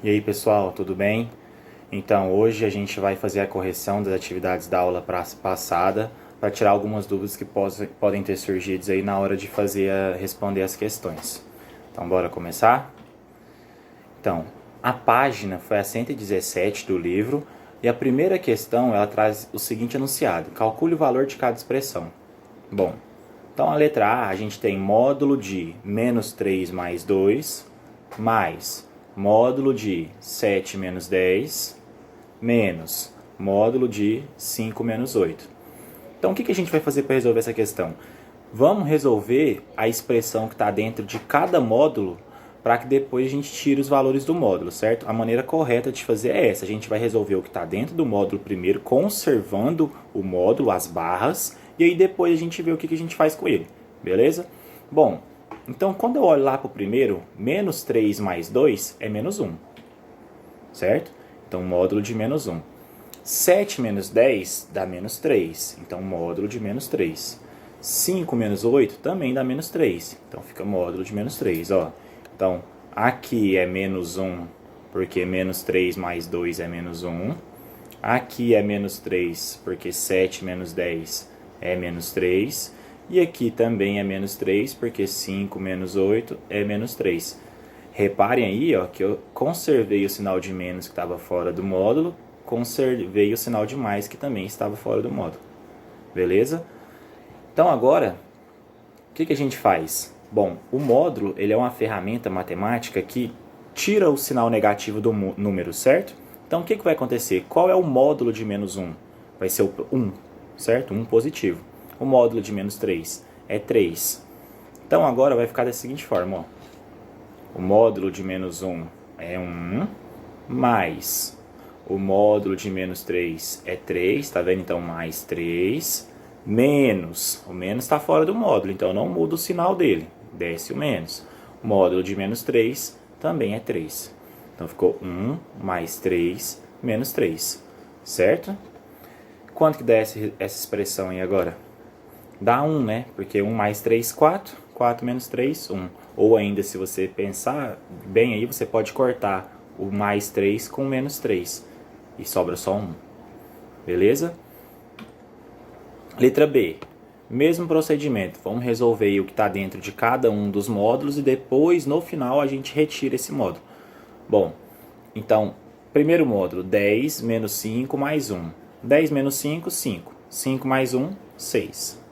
E aí pessoal, tudo bem? Então hoje a gente vai fazer a correção das atividades da aula passada para tirar algumas dúvidas que podem ter surgido aí na hora de responder as questões. Então bora começar? Então, a página foi a 117 do livro e a primeira questão ela traz o seguinte enunciado: calcule o valor de cada expressão. Bom, então a letra A a gente tem módulo de menos 3 mais 2 mais módulo de 7 menos 10 menos módulo de 5 menos 8. Então o que a gente vai fazer para resolver essa questão? Vamos resolver a expressão que está dentro de cada módulo para que depois a gente tire os valores do módulo, certo? A maneira correta de fazer é essa. A gente vai resolver o que está dentro do módulo primeiro, conservando o módulo, as barras, e aí depois a gente vê o que a gente faz com ele, beleza? Bom, então quando eu olho lá para o primeiro, menos 3 mais 2 é menos 1, certo? Então módulo de menos 1. 7 menos 10 dá menos 3, então módulo de menos 3. 5 menos 8 também dá menos 3, então fica módulo de menos 3, ó. Então, aqui é menos 1, porque menos 3 mais 2 é menos 1. Aqui é menos 3, porque 7 menos 10 é menos 3. E aqui também é menos 3, porque 5 menos 8 é menos 3. Reparem aí ó, que eu conservei o sinal de menos que estava fora do módulo, conservei o sinal de mais que também estava fora do módulo. Beleza? Então agora, o que a gente faz? Bom, o módulo ele é uma ferramenta matemática que tira o sinal negativo do número, certo? Então o que vai acontecer? Qual é o módulo de menos 1? Vai ser o 1, certo? 1 positivo. O módulo de menos 3 é 3. Então agora vai ficar da seguinte forma, ó. O módulo de menos 1 é 1, mais o módulo de menos 3 é 3, tá vendo? Então mais 3, menos, o menos está fora do módulo, então não muda o sinal dele, desce o menos. O módulo de menos 3 também é 3. Então ficou 1 mais 3 menos 3, certo? Quanto que dá essa expressão aí agora? Dá 1, né? Porque 1 mais 3, 4. 4 menos 3, 1. Ou ainda, se você pensar bem aí, você pode cortar o mais 3 com menos 3. E sobra só 1. Beleza? Letra B. Mesmo procedimento. Vamos resolver aí o que está dentro de cada um dos módulos e depois, no final, a gente retira esse módulo. Bom, então, primeiro módulo, 10 menos 5 mais 1. 10 menos 5, 5. 5 mais 1, 6.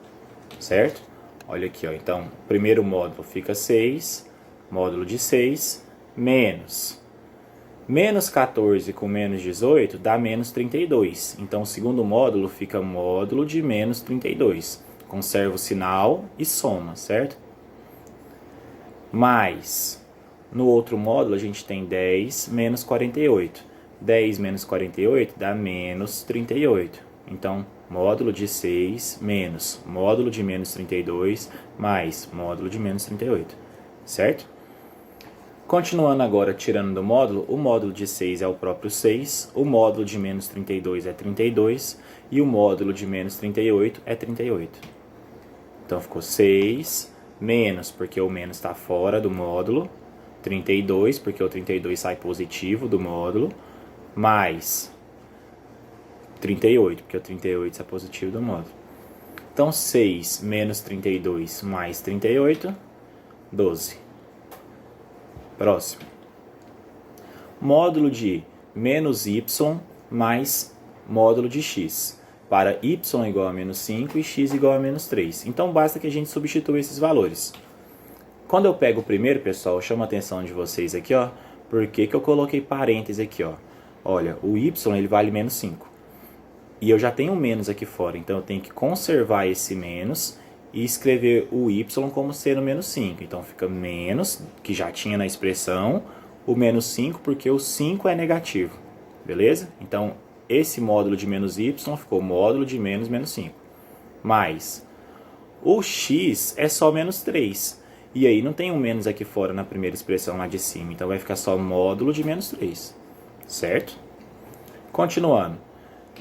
Certo? Olha aqui, ó. Então, primeiro módulo fica 6, módulo de 6, menos 14 com menos 18 dá menos 32. Então, o segundo módulo fica módulo de menos 32. Conserva o sinal e soma, certo? Mais, no outro módulo a gente tem 10 menos 48. 10 menos 48 dá menos 38. Então, módulo de 6 menos módulo de menos 32 mais módulo de menos 38, certo? Continuando agora, tirando do módulo, o módulo de 6 é o próprio 6, o módulo de menos 32 é 32 e o módulo de menos 38 é 38. Então ficou 6 menos, porque o menos está fora do módulo, 32, porque o 32 sai positivo do módulo, mais 38, porque o 38 é positivo do módulo. Então, 6 menos 32 mais 38, 12. Próximo. Módulo de menos y mais módulo de x. Para y igual a menos 5 e x igual a menos 3. Então, basta que a gente substitua esses valores. Quando eu pego o primeiro, pessoal, eu chamo a atenção de vocês aqui, ó. Por que eu coloquei parênteses aqui, ó? Olha, o y ele vale menos 5. E eu já tenho um menos aqui fora, então eu tenho que conservar esse menos e escrever o y como sendo menos 5. Então fica menos, que já tinha na expressão, o menos 5, porque o 5 é negativo. Beleza? Então esse módulo de menos y ficou módulo de menos 5. Mais o x é só menos 3. E aí não tem um menos aqui fora na primeira expressão lá de cima. Então vai ficar só módulo de menos 3. Certo? Continuando.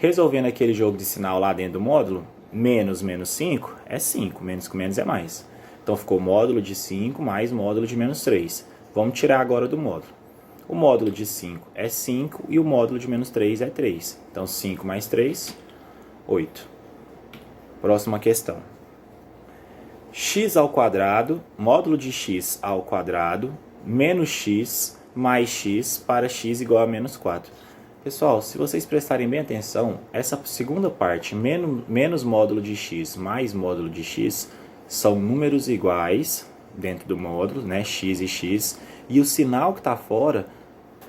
Resolvendo aquele jogo de sinal lá dentro do módulo, menos 5 é 5, menos com menos é mais. Então ficou módulo de 5 mais módulo de menos 3. Vamos tirar agora do módulo. O módulo de 5 é 5 e o módulo de menos 3 é 3. Então, 5 mais 3, 8. Próxima questão. X ao quadrado, módulo de x ao quadrado, menos x mais x para x igual a menos 4. Pessoal, se vocês prestarem bem atenção, essa segunda parte, menos módulo de x mais módulo de x, são números iguais dentro do módulo, né, x e x, e o sinal que está fora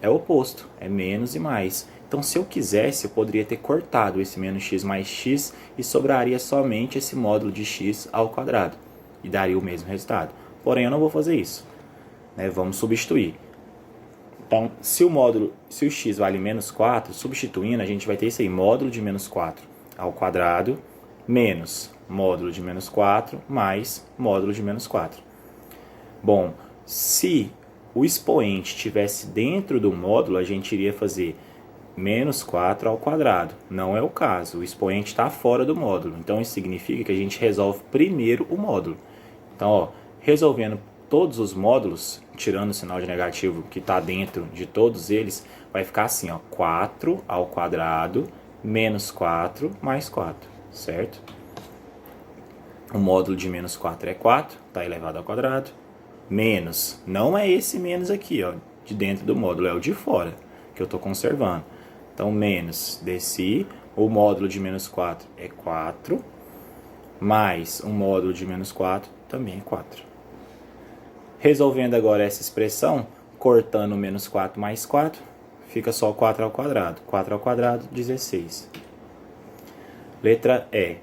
é o oposto, é menos e mais. Então, se eu quisesse, eu poderia ter cortado esse menos x mais x e sobraria somente esse módulo de x ao quadrado, e daria o mesmo resultado. Porém, eu não vou fazer isso, né? Vamos substituir. Então, se o x vale menos 4, substituindo, a gente vai ter isso aí, módulo de menos 4 ao quadrado, menos módulo de menos 4, mais módulo de menos 4. Bom, se o expoente estivesse dentro do módulo, a gente iria fazer menos 4 ao quadrado. Não é o caso, o expoente está fora do módulo. Então, isso significa que a gente resolve primeiro o módulo. Então, ó, resolvendo todos os módulos, tirando o sinal de negativo que está dentro de todos eles, vai ficar assim, ó, 4 ao quadrado menos 4 mais 4, certo? O módulo de menos 4 é 4, está elevado ao quadrado, menos, não é esse menos aqui, ó, de dentro do módulo, é o de fora, que eu estou conservando. Então, menos, desci, o módulo de menos 4 é 4, mais o módulo de menos 4 também é 4. Resolvendo agora essa expressão, cortando menos 4 mais 4, fica só 4 ao quadrado. 4 ao quadrado, 16. Letra E.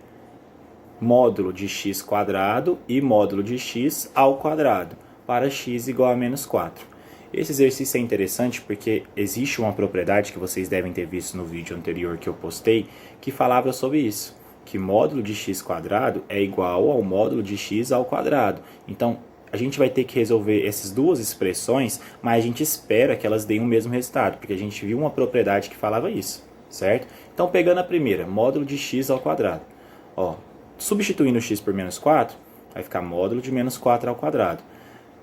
Módulo de x quadrado e módulo de x ao quadrado, para x igual a menos 4. Esse exercício é interessante porque existe uma propriedade que vocês devem ter visto no vídeo anterior que eu postei, que falava sobre isso, que módulo de x quadrado é igual ao módulo de x ao quadrado. Então, a gente vai ter que resolver essas duas expressões, mas a gente espera que elas deem o mesmo resultado, porque a gente viu uma propriedade que falava isso, certo? Então, pegando a primeira, módulo de x ao quadrado. Ó, substituindo x por menos 4, vai ficar módulo de menos 4 ao quadrado.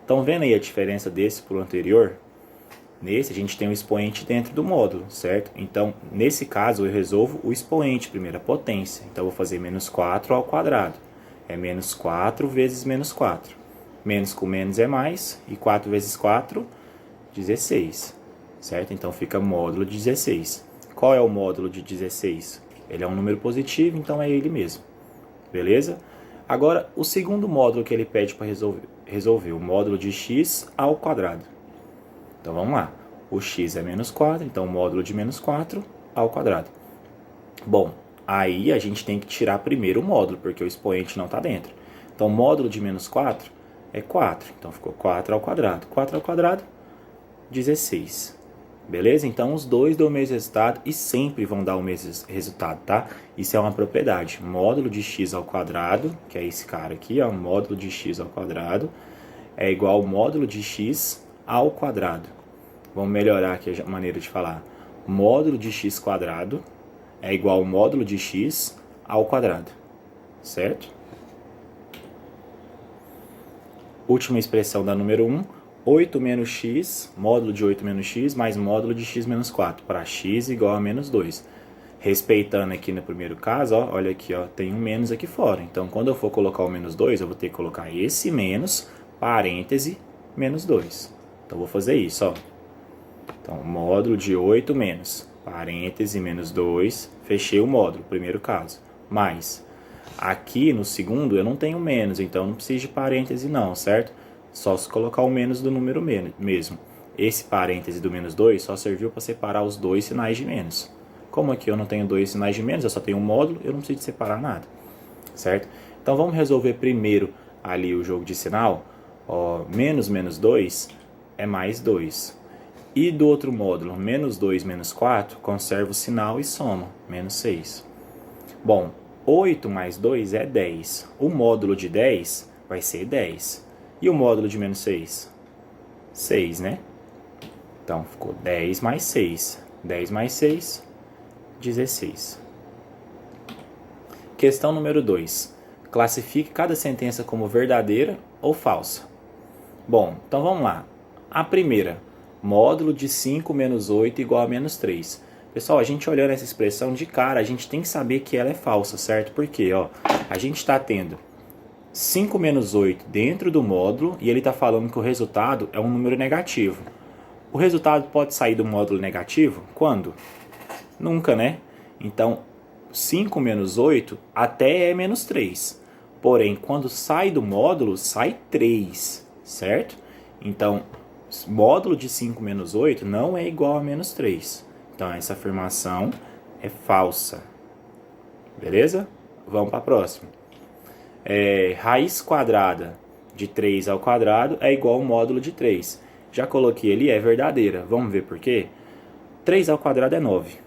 Então, vendo aí a diferença desse para o anterior? Nesse, a gente tem um expoente dentro do módulo, certo? Então, nesse caso, eu resolvo o expoente, primeira potência. Então, eu vou fazer menos 4 ao quadrado. É menos 4 vezes menos 4. Menos com menos é mais, e 4 vezes 4, 16, certo? Então fica módulo de 16. Qual é o módulo de 16? Ele é um número positivo, então é ele mesmo, beleza? Agora, o segundo módulo que ele pede para resolver, o módulo de x ao quadrado. Então vamos lá, o x é menos 4, então o módulo de menos 4 ao quadrado. Bom, aí a gente tem que tirar primeiro o módulo, porque o expoente não está dentro. Então, módulo de menos 4 é 4, então ficou 4 ao quadrado. 4 ao quadrado, 16. Beleza? Então, os dois dão o mesmo resultado e sempre vão dar o mesmo resultado, tá? Isso é uma propriedade. Módulo de x ao quadrado, que é esse cara aqui, ó, módulo de x ao quadrado, é igual ao módulo de x ao quadrado. Vamos melhorar aqui a maneira de falar. Módulo de x quadrado é igual ao módulo de x ao quadrado, certo? Última expressão da número 1, 8 menos x, módulo de 8 menos x, mais módulo de x menos 4, para x igual a menos 2. Respeitando aqui no primeiro caso, ó, olha aqui, ó, tem um menos aqui fora. Então, quando eu for colocar o menos 2, eu vou ter que colocar esse menos, parêntese, menos 2. Então, vou fazer isso, ó. Então, módulo de 8 menos, parêntese, menos 2, fechei o módulo, primeiro caso, mais. Aqui no segundo eu não tenho menos, então não preciso de parêntese não, certo? Só se colocar o menos do número mesmo. Esse parêntese do menos 2 só serviu para separar os dois sinais de menos. Como aqui eu não tenho dois sinais de menos, eu só tenho um módulo, eu não preciso de separar nada, certo? Então vamos resolver primeiro ali o jogo de sinal. Ó, menos menos 2 é mais 2. E do outro módulo, menos 2 menos 4, conserva o sinal e soma, menos 6. Bom, 8 mais 2 é 10. O módulo de 10 vai ser 10. E o módulo de menos 6? 6, né? Então, ficou 10 mais 6. 10 mais 6, 16. Questão número 2. Classifique cada sentença como verdadeira ou falsa. Bom, então vamos lá. A primeira. módulo de 5 menos 8 igual a menos 3. Pessoal, a gente olhando essa expressão de cara, a gente tem que saber que ela é falsa, certo? Porque ó, a gente está tendo 5 menos 8 dentro do módulo e ele está falando que o resultado é um número negativo. O resultado pode sair do módulo negativo? Quando? Nunca, né? Então, 5 menos 8 até é menos 3. Porém, quando sai do módulo, sai 3, certo? Então, módulo de 5 menos 8 não é igual a menos 3. Então, essa afirmação é falsa. Beleza? Vamos para a próxima. Raiz quadrada de 3 ao quadrado é igual ao módulo de 3. Já coloquei ali, é verdadeira. Vamos ver por quê? 3 ao quadrado é 9.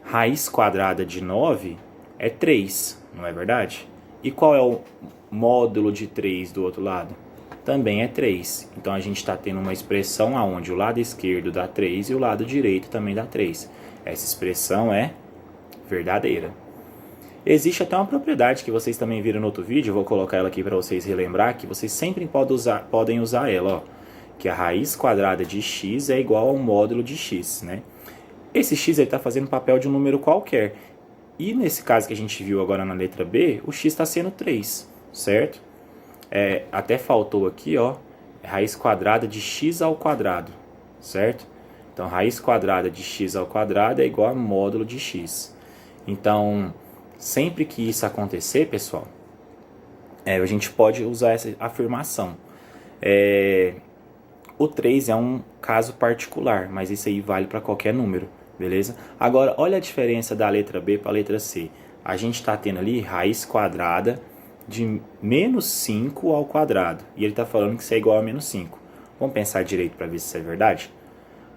Raiz quadrada de 9 é 3, não é verdade? E qual é o módulo de 3 do outro lado? Também é 3. Então a gente está tendo uma expressão onde o lado esquerdo dá 3 e o lado direito também dá 3. Essa expressão é verdadeira. Existe até uma propriedade que vocês também viram no outro vídeo, eu vou colocar ela aqui para vocês relembrar, que vocês sempre podem usar ela, ó, que a raiz quadrada de x é igual ao módulo de x, né? Esse x está fazendo papel de um número qualquer. E nesse caso que a gente viu agora na letra B, o x está sendo 3, certo? Até faltou aqui, ó, raiz quadrada de x ao quadrado, certo? Então, raiz quadrada de x ao quadrado é igual a módulo de x. Então, sempre que isso acontecer, pessoal, a gente pode usar essa afirmação. O 3 é um caso particular, mas isso aí vale para qualquer número, beleza? Agora, olha a diferença da letra B para a letra C. A gente está tendo ali raiz quadrada de menos 5 ao quadrado. E ele está falando que isso é igual a menos 5. Vamos pensar direito para ver se isso é verdade?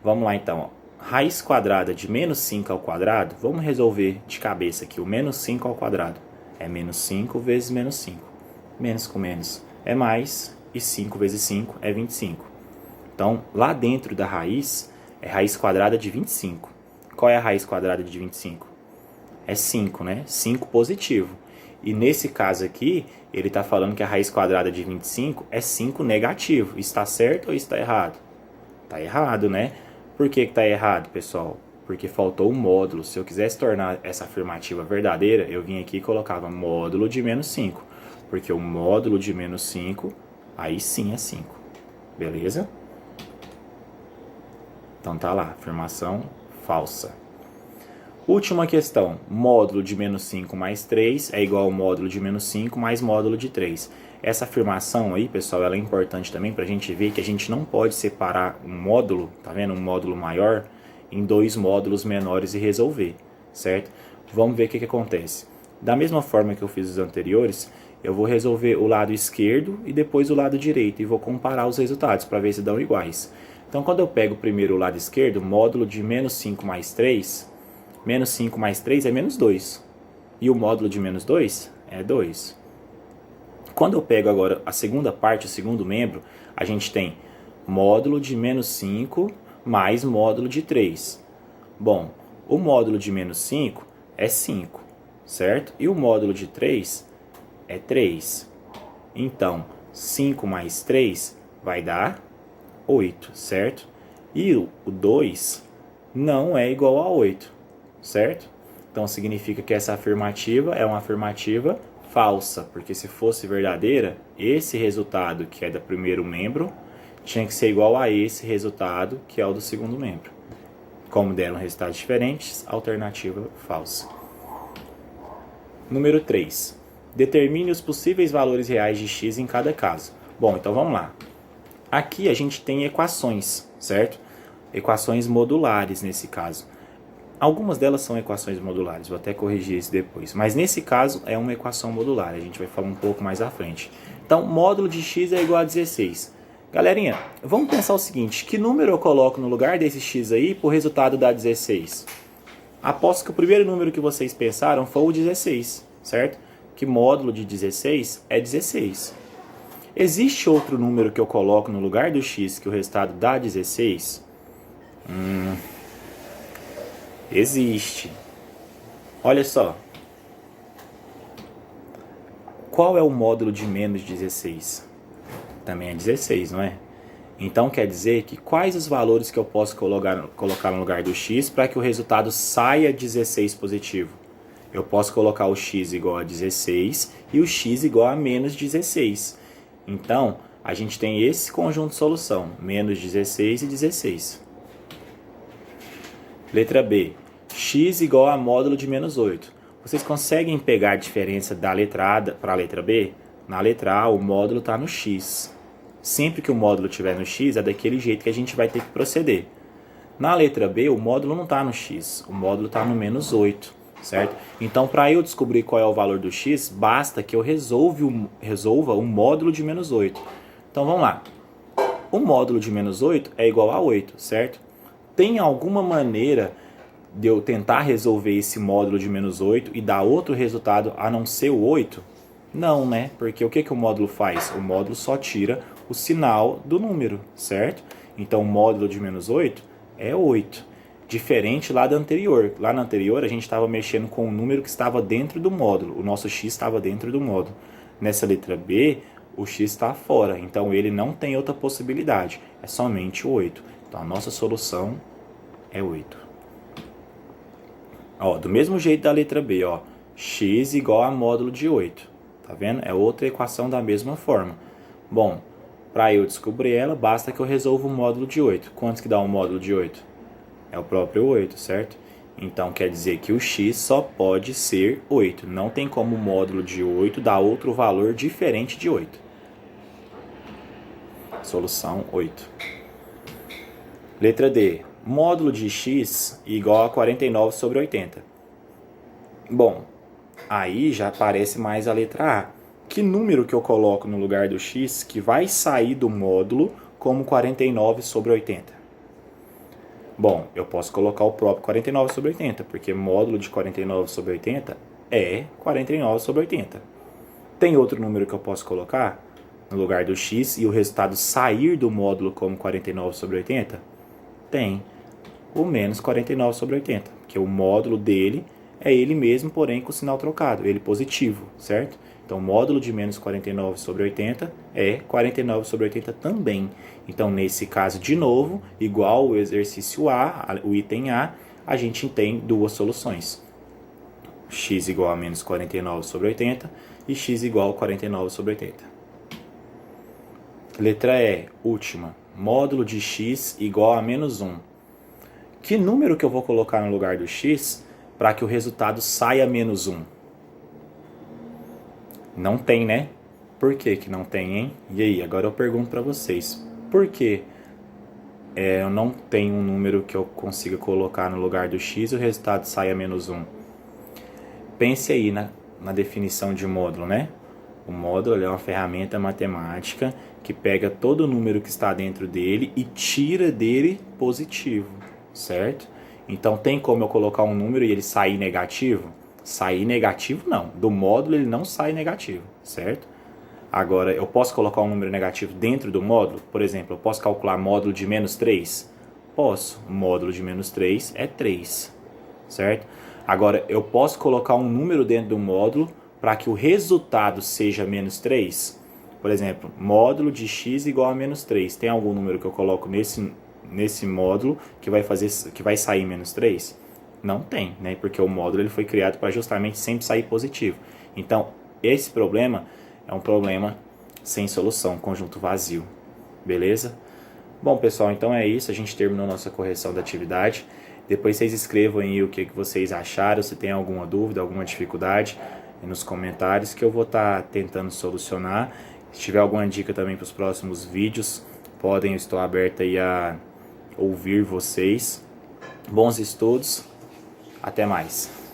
Vamos lá então. Ó. Raiz quadrada de menos 5 ao quadrado, vamos resolver de cabeça aqui. O menos 5 ao quadrado é menos 5 vezes menos 5. Menos com menos é mais, e 5 vezes 5 é 25. Então, lá dentro da raiz, é raiz quadrada de 25. Qual é a raiz quadrada de 25? É 5, né? 5 positivo. E nesse caso aqui, ele está falando que a raiz quadrada de 25 é 5 negativo. Está certo ou está errado? Está errado, né? Por que está errado, pessoal? Porque faltou um módulo. Se eu quisesse tornar essa afirmativa verdadeira, eu vim aqui e colocava módulo de menos 5. Porque o módulo de menos 5, aí sim é 5. Beleza? Então tá lá, afirmação falsa. Última questão, módulo de menos 5 mais 3 é igual ao módulo de menos 5 mais módulo de 3. Essa afirmação aí, pessoal, ela é importante também para a gente ver que a gente não pode separar um módulo, tá vendo? Um módulo maior em dois módulos menores e resolver, certo? Vamos ver o que acontece. Da mesma forma que eu fiz os anteriores, eu vou resolver o lado esquerdo e depois o lado direito e vou comparar os resultados para ver se dão iguais. Então, quando eu pego primeiro o lado esquerdo, módulo de menos 5 mais 3, menos 5 mais 3 é menos 2. E o módulo de menos 2 é 2. Quando eu pego agora a segunda parte, o segundo membro, a gente tem módulo de menos 5 mais módulo de 3. Bom, o módulo de menos 5 é 5, certo? E o módulo de 3 é 3. Então, 5 mais 3 vai dar 8, certo? E o 2 não é igual a 8, certo? Então significa que essa afirmativa é uma afirmativa falsa, porque se fosse verdadeira, esse resultado que é do primeiro membro tinha que ser igual a esse resultado que é o do segundo membro. Como deram resultados diferentes, alternativa falsa. Número 3. Determine os possíveis valores reais de x em cada caso. Bom, então vamos lá. Aqui a gente tem equações, certo? Equações modulares nesse caso. Algumas delas são equações modulares, vou até corrigir isso depois. Mas nesse caso é uma equação modular, a gente vai falar um pouco mais à frente. Então, módulo de x é igual a 16. Galerinha, vamos pensar o seguinte, que número eu coloco no lugar desse x aí para o resultado dar 16? Aposto que o primeiro número que vocês pensaram foi o 16, certo? Que módulo de 16 é 16. Existe outro número que eu coloco no lugar do x que o resultado dá 16? Existe. Olha só. Qual é o módulo de menos 16? Também é 16, não é? Então quer dizer que quais os valores que eu posso colocar no lugar do x para que o resultado saia 16 positivo? Eu posso colocar o x igual a 16 e o x igual a menos 16. Então, a gente tem esse conjunto de solução, menos 16 e 16. Letra B, x igual a módulo de menos 8. Vocês conseguem pegar a diferença da letra A para a letra B? Na letra A, o módulo está no x. Sempre que o módulo estiver no x, é daquele jeito que a gente vai ter que proceder. Na letra B, o módulo não está no x, o módulo está no menos 8, certo? Então, para eu descobrir qual é o valor do x, basta que eu resolva o módulo de menos 8. Então, vamos lá. O módulo de menos 8 é igual a 8, certo? Tem alguma maneira de eu tentar resolver esse módulo de menos 8 e dar outro resultado a não ser o 8? Não, né? Porque o que o módulo faz? O módulo só tira o sinal do número, certo? Então, o módulo de menos 8 é 8. Diferente lá da anterior. Lá na anterior, a gente estava mexendo com o número que estava dentro do módulo. O nosso x estava dentro do módulo. Nessa letra B, o x está fora. Então, ele não tem outra possibilidade. É somente o 8. Então, a nossa solução é 8. Ó, do mesmo jeito da letra B, ó, x igual a módulo de 8. Tá vendo? É outra equação da mesma forma. Bom, para eu descobrir ela, basta que eu resolva o módulo de 8. Quantos que dá um módulo de 8? É o próprio 8, certo? Então, quer dizer que o x só pode ser 8. Não tem como o módulo de 8 dar outro valor diferente de 8. Solução 8. Letra D. Módulo de x igual a 49 sobre 80. Bom, aí já aparece mais a letra A. Que número que eu coloco no lugar do x que vai sair do módulo como 49 sobre 80? Bom, eu posso colocar o próprio 49 sobre 80, porque módulo de 49 sobre 80 é 49 sobre 80. Tem outro número que eu posso colocar no lugar do x e o resultado sair do módulo como 49 sobre 80? Tem o menos 49 sobre 80, porque o módulo dele é ele mesmo, porém com o sinal trocado, ele positivo, certo? Então, o módulo de menos 49 sobre 80 é 49 sobre 80 também. Então, nesse caso, de novo, igual o exercício A, o item A, a gente tem duas soluções. X igual a menos 49 sobre 80 e x igual a 49 sobre 80. Letra E, última. Módulo de x igual a menos 1. Que número que eu vou colocar no lugar do x para que o resultado saia menos 1? Não tem, né? Por que que não tem, hein? E aí, agora eu pergunto para vocês. Por que eu não tenho um número que eu consiga colocar no lugar do x e o resultado saia menos 1? Pense aí na definição de módulo, né? O módulo é uma ferramenta matemática que pega todo o número que está dentro dele e tira dele positivo, certo? Então, tem como eu colocar um número e ele sair negativo? Sair negativo, não. Do módulo, ele não sai negativo, certo? Agora, eu posso colocar um número negativo dentro do módulo? Por exemplo, eu posso calcular módulo de menos 3? Posso. O módulo de menos 3 é 3, certo? Agora, eu posso colocar um número dentro do módulo para que o resultado seja menos 3? Por exemplo, módulo de x igual a menos 3. Tem algum número que eu coloco nesse módulo que vai sair menos 3? Não tem, né? Porque o módulo ele foi criado para justamente sempre sair positivo. Então, esse problema é um problema sem solução, conjunto vazio. Beleza? Bom, pessoal, então é isso. A gente terminou nossa correção da atividade. Depois vocês escrevam aí o que vocês acharam, se tem alguma dúvida, alguma dificuldade, nos comentários que eu vou estar tentando solucionar. Se tiver alguma dica também para os próximos vídeos, podem, eu estou aberto aí a ouvir vocês. Bons estudos, até mais.